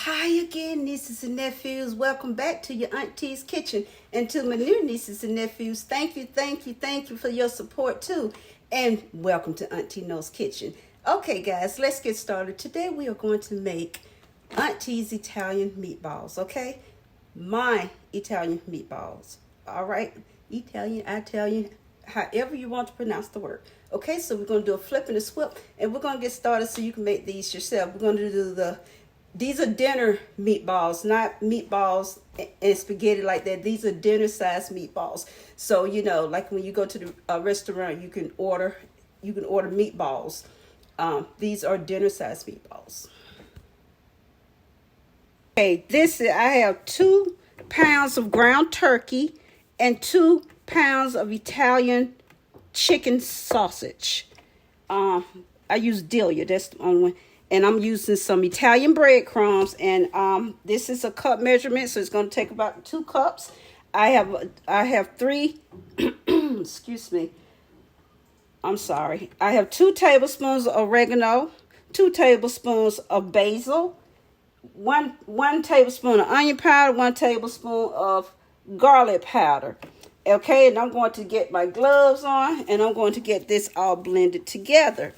Hi again, nieces and nephews. Welcome back to your auntie's kitchen. And to my new nieces and nephews, thank you for your support too. And welcome to Auntie No's kitchen. Okay, guys, let's get started. Today we are going to make Auntie's Italian meatballs, okay? My Italian meatballs. All right? Italian, however you want to pronounce the word. Okay, so we're going to do a flip and a swip, and we're going to get started so you can make these yourself. We're going to do these are dinner meatballs, not meatballs and spaghetti like that. These are dinner size meatballs. So, you know, like when you go to the restaurant, you can order meatballs. These are dinner size meatballs. Okay, I have 2 pounds of ground turkey and 2 pounds of Italian chicken sausage. I use Delia, that's the only one. And I'm using some Italian breadcrumbs, and this is a cup measurement, so it's going to take about 2 cups. I have 3 excuse me. I'm sorry. I have 2 tablespoons of oregano, 2 tablespoons of basil, one tablespoon of onion powder, 1 tablespoon of garlic powder. Okay, and I'm going to get my gloves on, and I'm going to get this all blended together.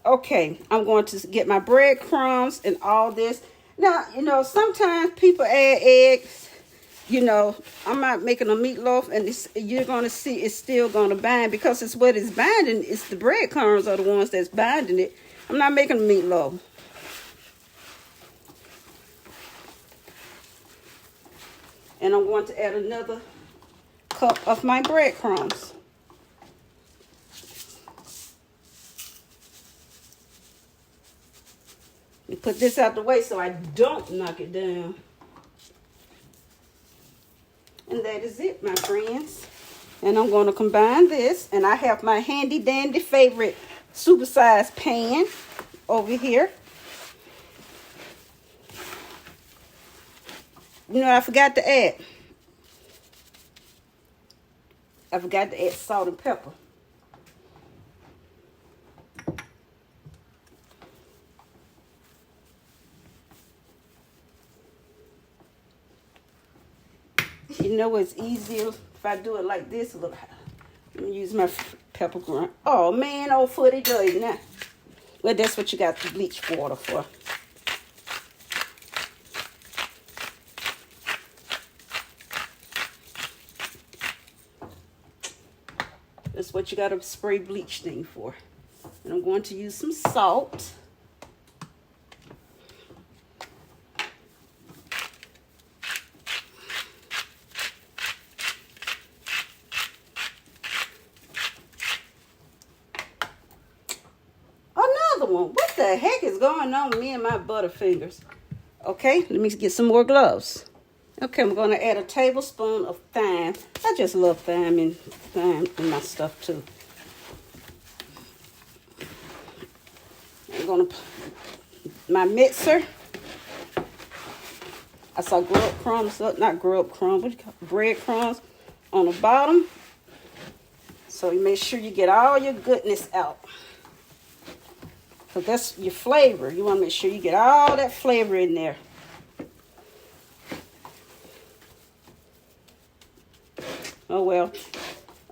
Okay, I'm going to get my breadcrumbs and all this. Now, you know, sometimes people add eggs. You know, I'm not making a meatloaf, and you're going to see it's still going to bind because it's what it's binding. It's the breadcrumbs are the ones that's binding it. I'm not making a meatloaf. And I'm going to add another cup of my breadcrumbs. Put this out the way so I don't knock it down. And that is it, my friends. And I'm going to combine this. And I have my handy dandy favorite supersized pan over here. You know, I forgot to add salt and pepper. You know it's easier if I do it like this. Look, let me use my pepper grunt. Oh man, old footy dirty now. Well, that's what you got the bleach water for. That's what you got a spray bleach thing for. And I'm going to use some salt. One. What the heck is going on with me and my Butterfingers? Okay, let me get some more gloves. Okay, I'm going to add a tablespoon of thyme. I just love thyme in my stuff too. I'm going to my mixer. I saw breadcrumbs on the bottom. So you make sure you get all your goodness out. Because that's your flavor. You want to make sure you get all that flavor in there. Oh, well.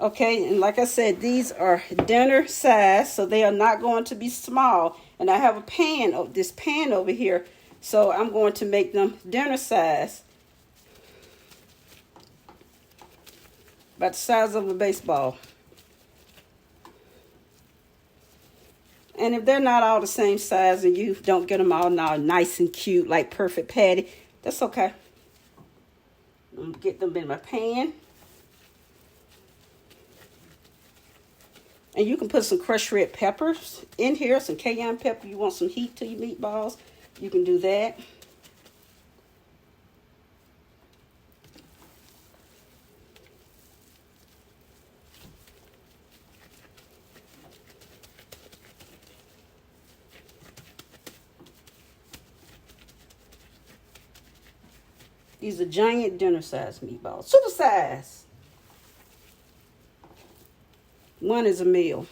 Okay, and like I said, these are dinner size, so they are not going to be small. And I have this pan over here, so I'm going to make them dinner size. About the size of a baseball. And if they're not all the same size and you don't get them all now nice and cute, like perfect patty, that's okay. I'm going to get them in my pan. And you can put some crushed red peppers in here, some cayenne pepper. You want some heat to your meatballs, you can do that. These are giant dinner-sized meatballs. Super size. One is a meal.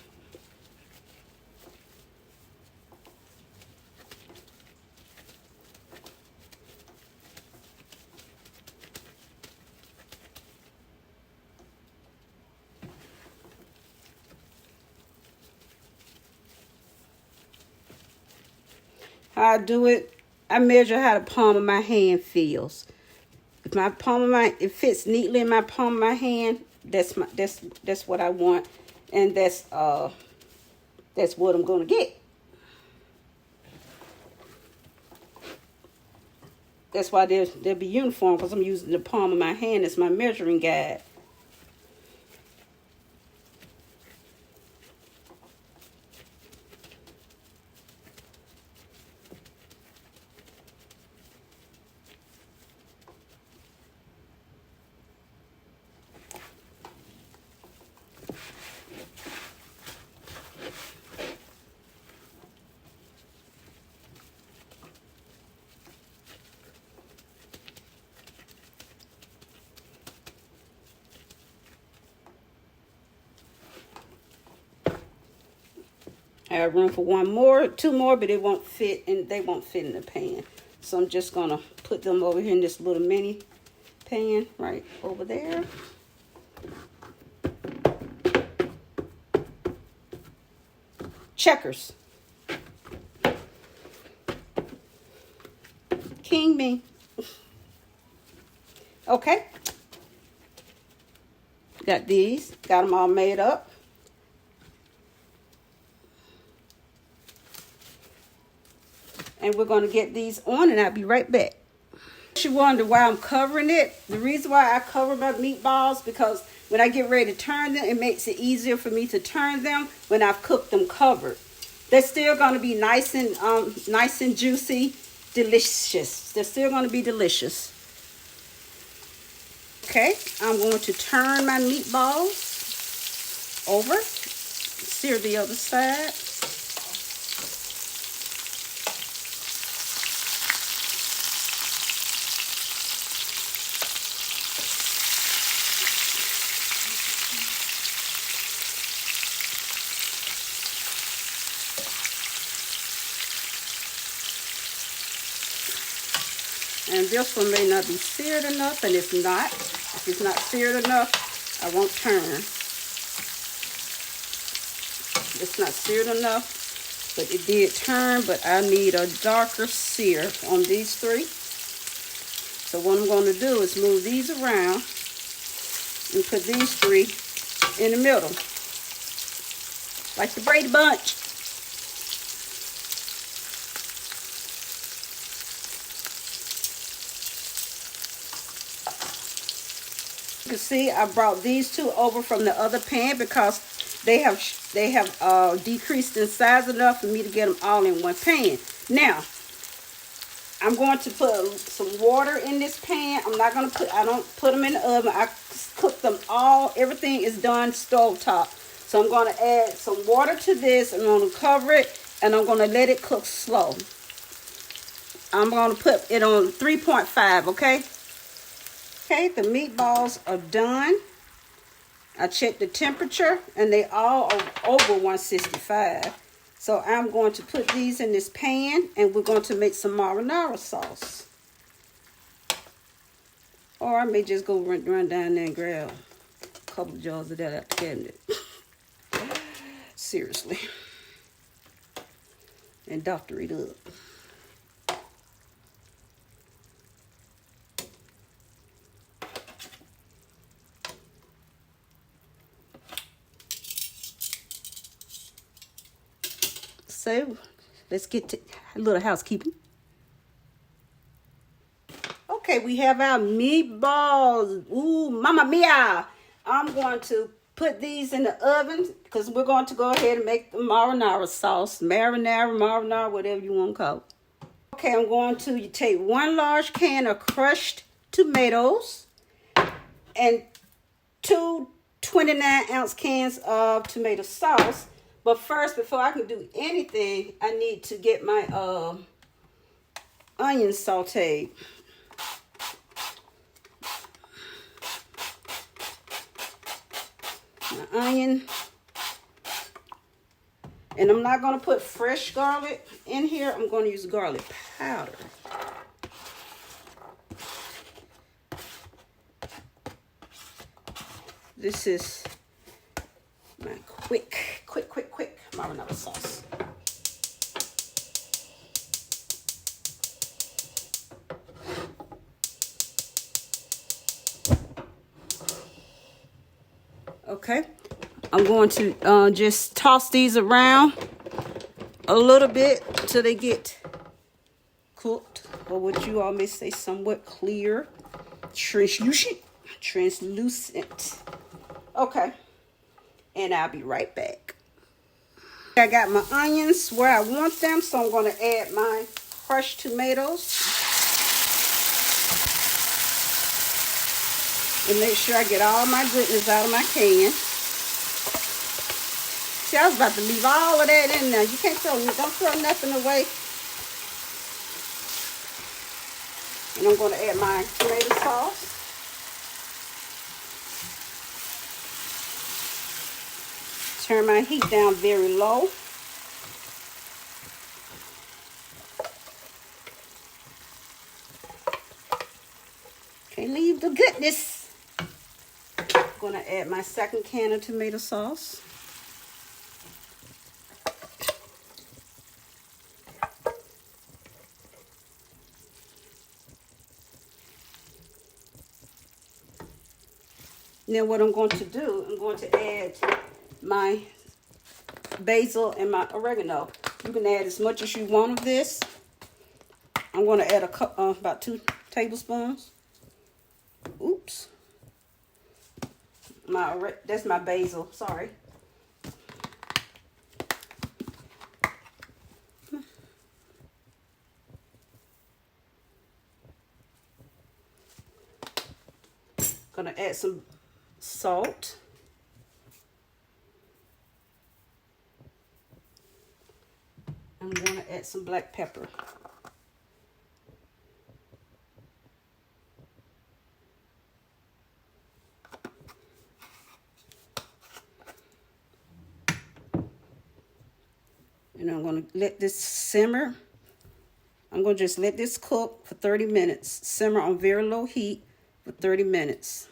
How I do it, I measure how the palm of my hand feels. If my it fits neatly in my palm of my hand, that's what I want, and that's what I'm gonna get. That's why they'll be uniform, because I'm using the palm of my hand as my measuring guide. I have room for two more, but it won't fit, and they won't fit in the pan. So I'm just gonna put them over here in this little mini pan right over there. Checkers. King me. Okay. Got these. Got them all made up. And we're going to get these on, and I'll be right back. You wonder why I'm covering it. The reason why I cover my meatballs, because when I get ready to turn them, it makes it easier for me to turn them when I've cooked them covered. They're still going to be nice and juicy, delicious. They're still going to be delicious. Okay, I'm going to turn my meatballs over, sear the other side. And this one may not be seared enough, and if it's not seared enough, I won't turn. It's not seared enough, but it did turn, but I need a darker sear on these three. So what I'm going to do is move these around and put these three in the middle, like the Brady Bunch. You can see I brought these two over from the other pan because they have decreased in size enough for me to get them all in one pan. Now I'm going to put some water in this pan. I don't put them in the oven. I cook them all. Everything is done stovetop. So I'm going to add some water to this. I'm going to cover it, and I'm going to let it cook slow. I'm going to put it on 3.5, okay? Okay, the meatballs are done. I checked the temperature, and they all are over 165. So I'm going to put these in this pan, and we're going to make some marinara sauce. Or I may just go run down there and grab a couple of jars of that out the cabinet. Seriously. And doctor it up. So, let's get to a little housekeeping. Okay, we have our meatballs. Ooh, mamma mia. I'm going to put these in the oven because we're going to go ahead and make the marinara sauce. Marinara, whatever you want to call it. Okay, I'm going to take 1 large can of crushed tomatoes and 2 29-ounce cans of tomato sauce. But first, before I can do anything, I need to get my onions sauteed. onion. And I'm not going to put fresh garlic in here. I'm going to use garlic powder. This is my quick marinara sauce. Okay, I'm going to just toss these around a little bit until they get cooked, or what you all may say somewhat clear, translucent. Okay, and I'll be right back. I got my onions where I want them, so I'm going to add my crushed tomatoes. And make sure I get all my goodness out of my can. See, I was about to leave all of that in there. You can't don't throw nothing away. And I'm going to add my tomato sauce. Turn my heat down very low. Can't leave the goodness. I'm going to add my second can of tomato sauce. Now what I'm going to do, I'm going to add my basil and my oregano. You can add as much as you want of this. I'm going to add about 2 tablespoons. Oops. That's my basil, sorry. Gonna add some salt. I'm gonna add some black pepper. And I'm going to let this simmer. I'm going to just let this cook for 30 minutes. Simmer on very low heat for 30 minutes.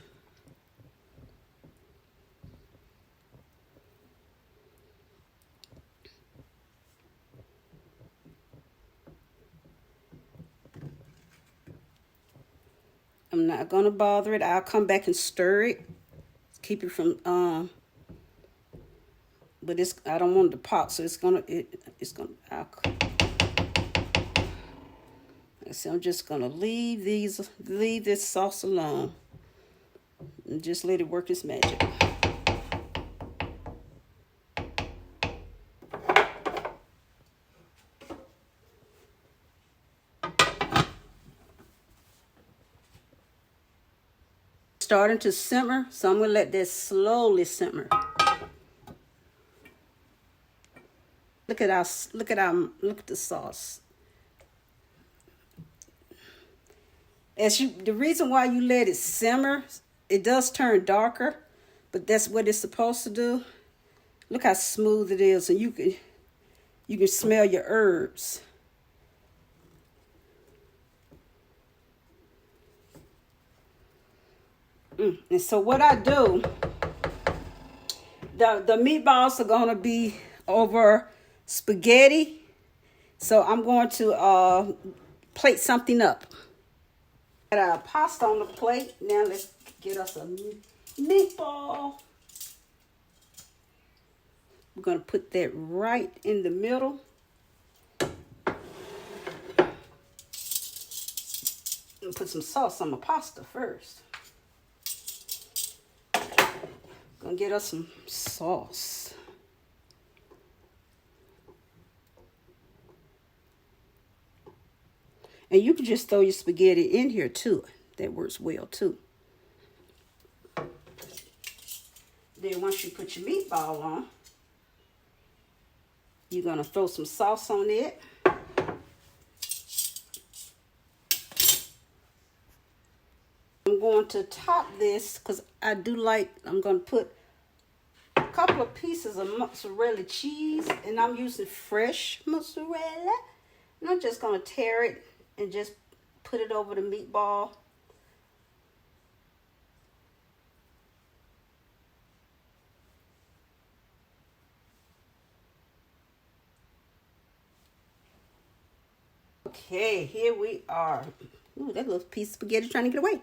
I'm not going to bother it. I'll come back and stir it. Keep it from but I don't want it to pop, so so I'm just gonna leave this sauce alone and just let it work its magic. Starting to simmer, so I'm gonna let this slowly simmer. Look at the sauce. The reason why you let it simmer, it does turn darker, but that's what it's supposed to do. Look how smooth it is, and you can smell your herbs. And so what I do, the meatballs are gonna be over spaghetti, so I'm going to plate something up. Got our pasta on the plate. Now let's get us a meatball. We're going to put that right in the middle. And put some sauce on my pasta first. Gonna get us some sauce. And you can just throw your spaghetti in here too. That works well too. Then once you put your meatball on, you're gonna throw some sauce on it. I'm going to top this because I'm gonna put couple of pieces of mozzarella cheese, and I'm using fresh mozzarella. And I'm just going to tear it and just put it over the meatball. Okay, here we are. Ooh, that little piece of spaghetti trying to get away.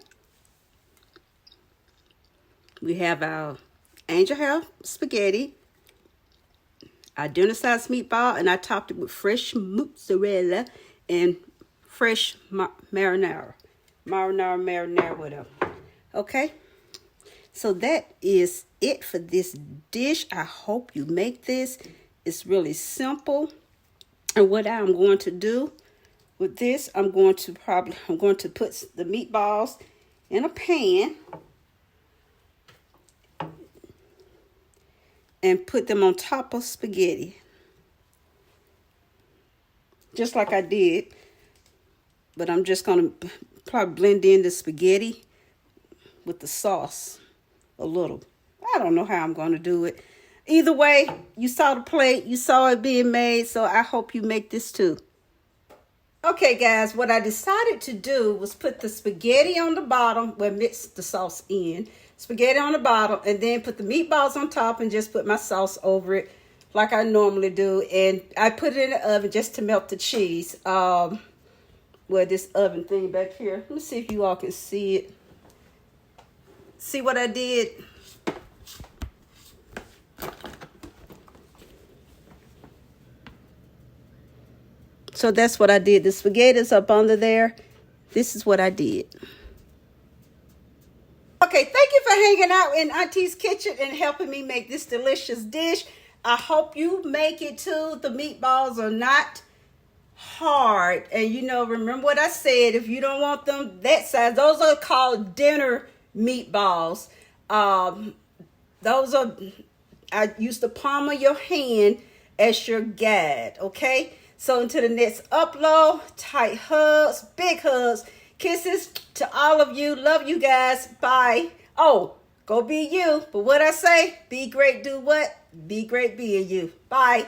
We have our angel hair spaghetti, our dinner-sized meatball, and I topped it with fresh mozzarella and fresh marinara, whatever. Okay, so that is it for this dish. I hope you make this. It's really simple. And what I'm going to do with this, I'm going to put the meatballs in a pan and put them on top of spaghetti, just like I did. But I'm just going to probably blend in the spaghetti with the sauce a little. I don't know how I'm going to do it. Either way, you saw the plate, you saw it being made, so I hope you make this too. Okay, guys, what I decided to do was put the spaghetti on the bottom, mix the sauce in. Spaghetti on the bottom, and then put the meatballs on top and just put my sauce over it like I normally do. And I put it in the oven just to melt the cheese. This oven thing back here. Let me see if you all can see it. See what I did? So that's what I did. The spaghetti is up under there. This is what I did. Okay, thank you for hanging out in Auntie's kitchen and helping me make this delicious dish. I hope you make it too. The meatballs are not hard. And remember what I said. If you don't want them that size, those are called dinner meatballs. I use the palm of your hand as your guide, okay? So until the next upload, tight hugs, big hugs, kisses to all of you. Love you guys. Bye. Oh, go be you. But what I say, be great, do what? Be great being you. Bye.